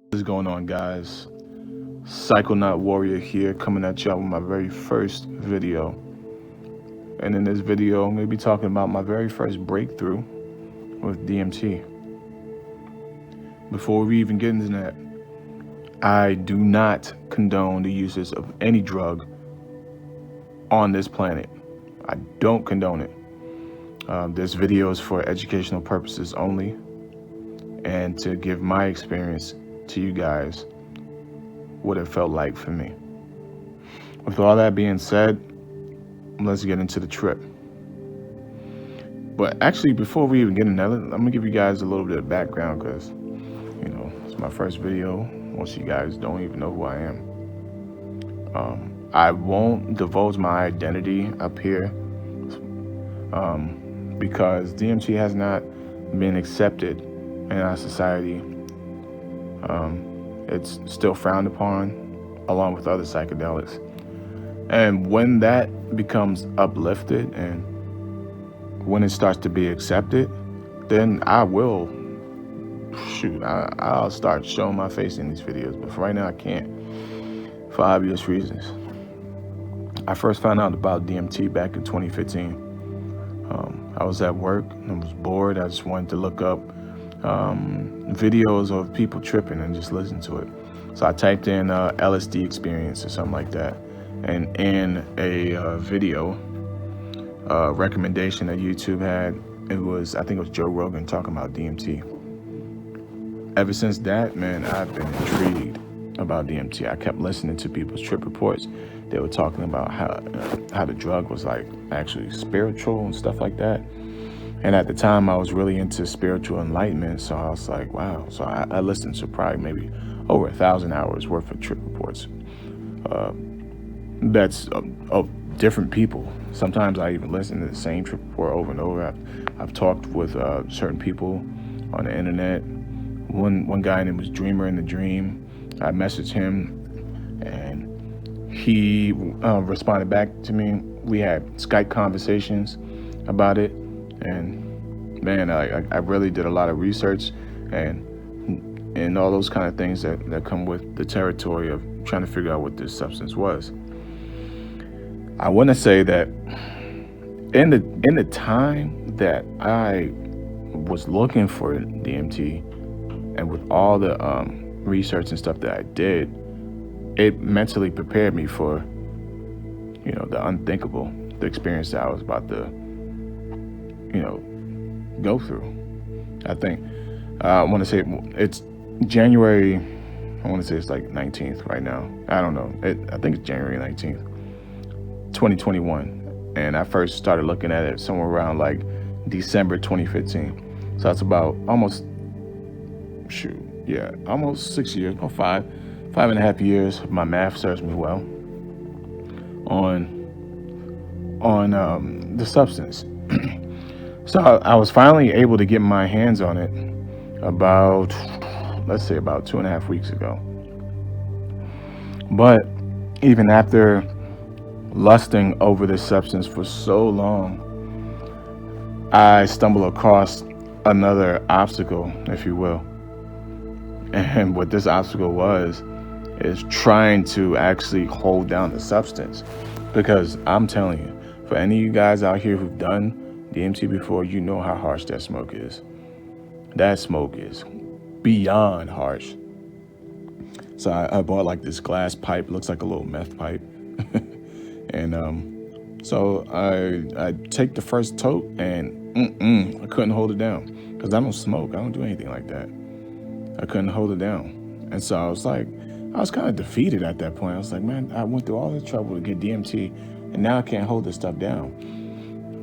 What is going on, guys? Psychonaut Warrior here, coming at y'all with my very first video. And in this video, I'm going to be talking about my very first breakthrough with DMT. Before we even get into that, I do not condone the uses of any drug on this planet. I don't condone it. This video is for educational purposes only, and to give my experience to you guys, what it felt like for me. With all that being said, let's get into the trip. But actually, before we even get into that, I'm gonna give you guys a little bit of background, because it's my first video. Most of you guys don't even know who I am. I won't divulge my identity up here because DMT has not been accepted in our society. It's still frowned upon, along with other psychedelics. And when that becomes uplifted and when it starts to be accepted, then I'll start showing my face in these videos. But for right now, I can't, for obvious reasons. I first found out about DMT back in 2015. I was at work and I was bored. I just wanted to look up videos of people tripping and just listen to it. So I typed in LSD experience or something like that, and in a video recommendation that YouTube had, I think it was Joe Rogan talking about DMT. Ever since that, man, I've been intrigued about DMT. I kept listening to people's trip reports. They were talking about how the drug was like actually spiritual and stuff like that. And at the time, I was really into spiritual enlightenment, so I was like, wow. So I listened to probably maybe over 1,000 hours worth of trip reports. That's of different people. Sometimes I even listen to the same trip report over and over. I've talked with certain people on the internet. One guy named was Dreamer in the Dream. I messaged him, and he responded back to me. We had Skype conversations about it. And man, I really did a lot of research and all those kind of things that come with the territory of trying to figure out what this substance was. I want to say that in the time that I was looking for DMT, and with all the research and stuff that I did, it mentally prepared me for the unthinkable, the experience that I was about to go through. I think I want to say it's January. I want to say it's like 19th right now. I don't know. I think it's January 19th, 2021. And I first started looking at it somewhere around like December 2015. So that's about almost 6 years, about five and a half years, if my math serves me well, on the substance. So I was finally able to get my hands on it about 2.5 weeks ago. But even after lusting over this substance for so long, I stumbled across another obstacle, if you will. And what this obstacle is trying to actually hold down the substance. Because I'm telling you, for any of you guys out here who've done DMT before, you know how harsh that smoke is. That smoke is beyond harsh. So I bought like this glass pipe, looks like a little meth pipe. And so I take the first toke, and I couldn't hold it down, because I don't smoke. I don't do anything like that. I couldn't hold it down. And so I was kind of defeated at that point. I was like, man, I went through all this trouble to get DMT, and now I can't hold this stuff down.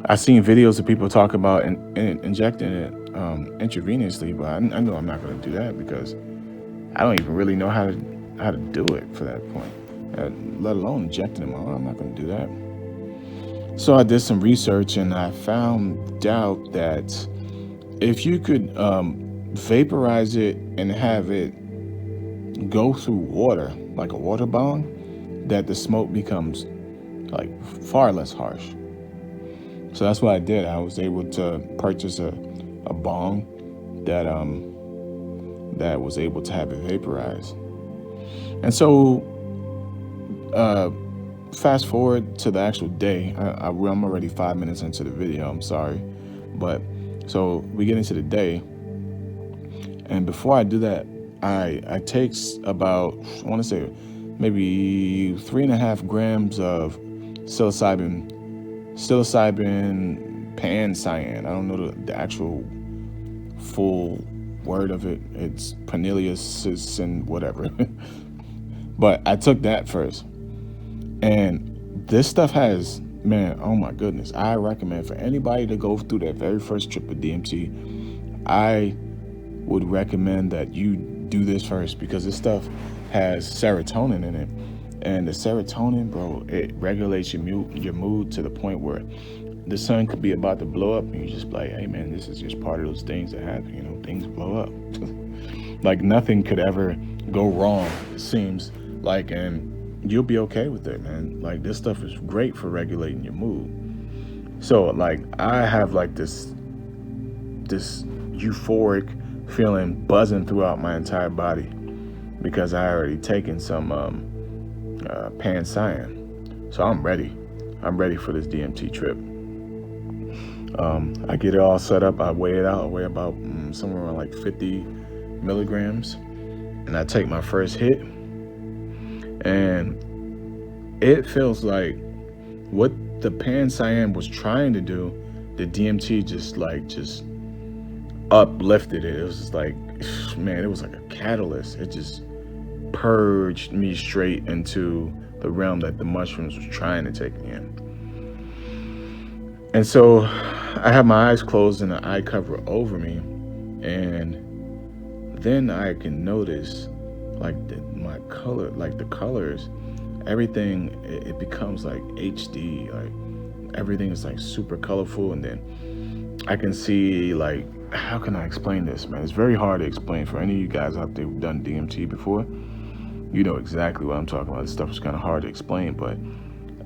I've seen videos of people talk about injecting it intravenously, but I know I'm not going to do that, because I don't even really know how to do it for that point, let alone injecting them. I'm not going to do that. So I did some research, and I found out that if you could vaporize it and have it go through water, like a water bong, that the smoke becomes like far less harsh. So that's what I did. I was able to purchase a bong that that was able to have it vaporized. And so, uh, fast forward to the actual day. I'm already 5 minutes into the video. I'm sorry, but so we get into the day, and before I do that, I take about, I want to say, maybe 3.5 grams of psilocybin pan-cyan. I don't know the actual full word of it. It's Cornelius and whatever. But I took that first. And this stuff has, man, oh my goodness. I recommend for anybody to go through that very first trip of DMT, I would recommend that you do this first, because this stuff has serotonin in it. And the serotonin, bro, it regulates your mood to the point where the sun could be about to blow up and you just be like, hey man, this is just part of those things that happen, you know, things blow up. Like nothing could ever go wrong, it seems like, and you'll be okay with it, man. Like this stuff is great for regulating your mood. So like I have like this euphoric feeling buzzing throughout my entire body because I already taken some pan-cyan. So I'm ready for this DMT trip. I get it all set up. I weigh it out. I weigh about somewhere around like 50 milligrams. And I take my first hit. And it feels like what the pan-cyan was trying to do, the DMT just uplifted it. It was just like, man, it was like a catalyst. It just purged me straight into the realm that the mushrooms was trying to take me in. And so I have my eyes closed and an eye cover over me, and then I can notice like my color, like the colors, everything, it becomes like HD, like everything is like super colorful. And then I can see, like, how can I explain this, man? It's very hard to explain. For any of you guys out there who've done DMT before, you know exactly what I'm talking about. This stuff is kind of hard to explain, but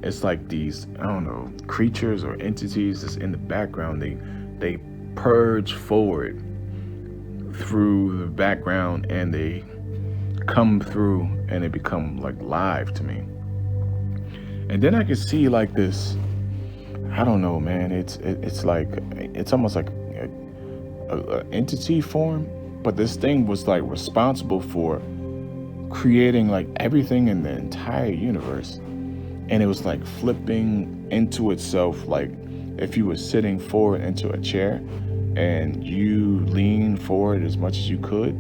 it's like these, I don't know, creatures or entities that's in the background. They purge forward through the background and they come through and they become like live to me. And then I can see like this, I don't know, man. It's like, it's almost like a entity form, but this thing was like responsible for creating like everything in the entire universe. And it was like flipping into itself, like if you were sitting forward into a chair and you leaned forward as much as you could,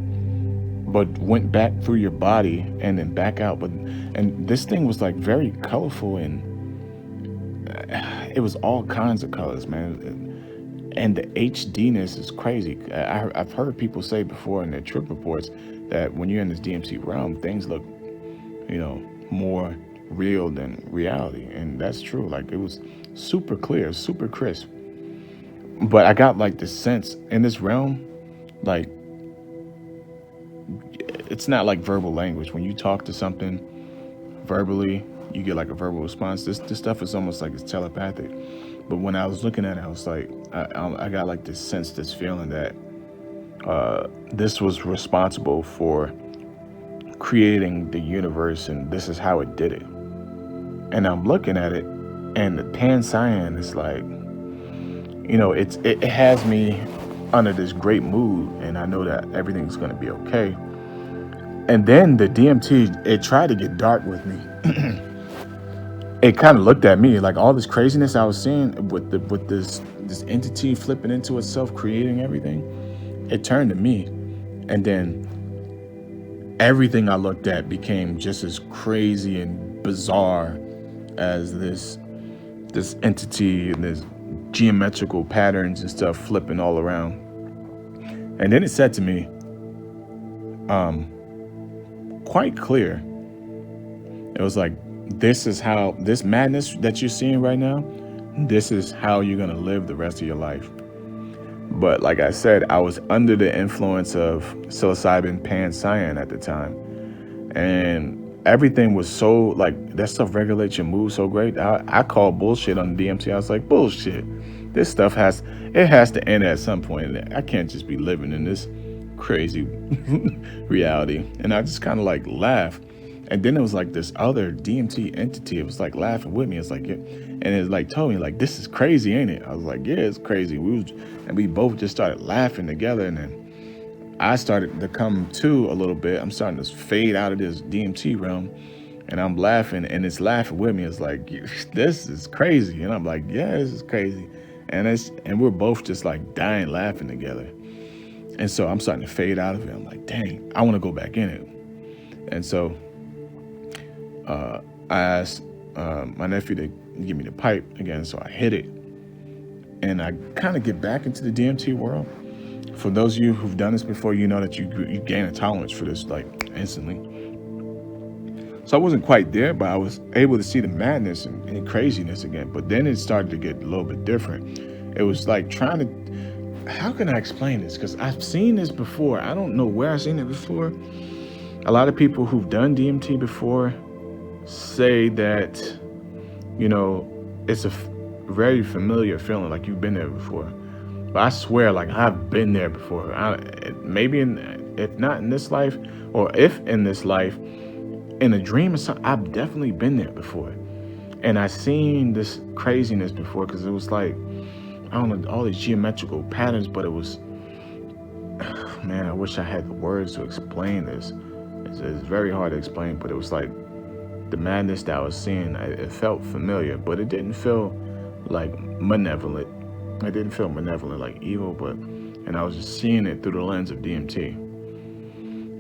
but went back through your body and then back out. And this thing was like very colorful, and it was all kinds of colors, man. And the HDness is crazy. I've heard people say before in their trip reports that when you're in this DMT realm, things look, you know, more real than reality. And that's true. Like it was super clear, super crisp. But I got like this sense in this realm, like it's not like verbal language. When you talk to something verbally, you get like a verbal response. This stuff is almost like it's telepathic. But when I was looking at it, I was like, I got like this sense, this feeling that this was responsible for creating the universe, and this is how it did it. And I'm looking at it, and the pan-cyan is like, you know, it has me under this great mood, and I know that everything's going to be okay. And then the DMT, it tried to get dark with me. It kind of looked at me like all this craziness I was seeing with this entity flipping into itself, creating everything. It turned to me, and then everything I looked at became just as crazy and bizarre as this entity and this geometrical patterns and stuff flipping all around. And then it said to me, quite clear, it was like, this is how, this madness that you're seeing right now, this is how you're going to live the rest of your life. But like I said, I was under the influence of psilocybin pan-cyan at the time. And everything was so, like, that stuff regulates your mood so great. I called bullshit on DMT. I was like, bullshit. This stuff has to end at some point. I can't just be living in this crazy reality. And I just kind of like laughed. And then it was like this other DMT entity. It was like laughing with me. It's like, and it like told me like, this is crazy, ain't it? I was like, yeah, it's crazy. And we both just started laughing together. And then I started to come to a little bit. I'm starting to fade out of this DMT realm, and I'm laughing, and it's laughing with me. It's like, this is crazy. And I'm like, yeah, this is crazy. And we're both just like dying laughing together. And so I'm starting to fade out of it. I'm like, dang, I want to go back in it. And so I asked my nephew to give me the pipe again. So I hit it, and I kind of get back into the DMT world. For those of you who've done this before, you know that you gain a tolerance for this like instantly. So I wasn't quite there, but I was able to see the madness and craziness again. But then it started to get a little bit different. It was like trying to, how can I explain this? Because I've seen this before. I don't know where I've seen it before. A lot of people who've done DMT before say that, you know, it's a very familiar feeling, like you've been there before. But I swear, like I've been there before. Maybe if not in this life, or if in this life, in a dream or something, I've definitely been there before. And I seen this craziness before, because it was like, I don't know, all these geometrical patterns, but it was, man, I wish I had the words to explain this. It's very hard to explain, but it was like the madness that I was seeing, it felt familiar, but it didn't feel like malevolent. It didn't feel malevolent, like evil, and I was just seeing it through the lens of DMT.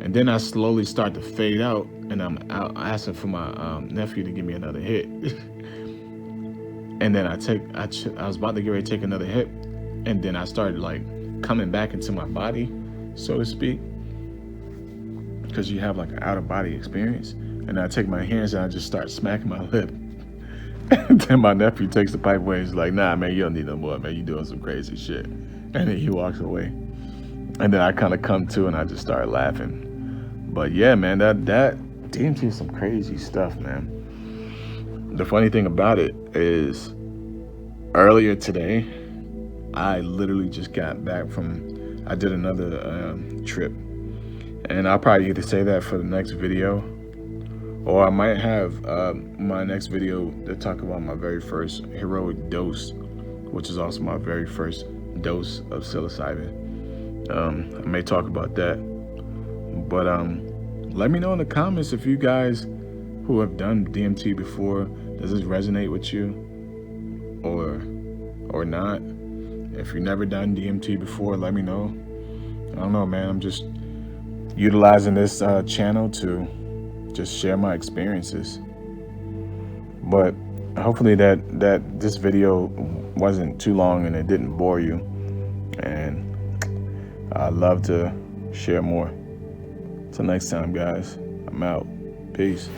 And then I slowly start to fade out, and I'm out asking for my nephew to give me another hit. And then I was about to get ready to take another hit, and then I started like coming back into my body, so to speak, because you have like an out of body experience. And I take my hands and I just start smacking my lip. And then my nephew takes the pipe away. He's like, nah, man, you don't need no more, man. You doing some crazy shit. And then he walks away. And then I kind of come to and I just start laughing. But yeah, man, that DMT is some crazy stuff, man. The funny thing about it is, earlier today, I literally just got back I did another trip. And I'll probably either say that for the next video, or I might have my next video to talk about my very first heroic dose, which is also my very first dose of psilocybin. I may talk about that. But let me know in the comments if you guys who have done DMT before, does this resonate with you or not? If you've never done DMT before, let me know. I don't know, man. I'm just utilizing this channel to just share my experiences. But hopefully that this video wasn't too long and it didn't bore you. And I'd love to share more. Till next time, guys. I'm out. Peace.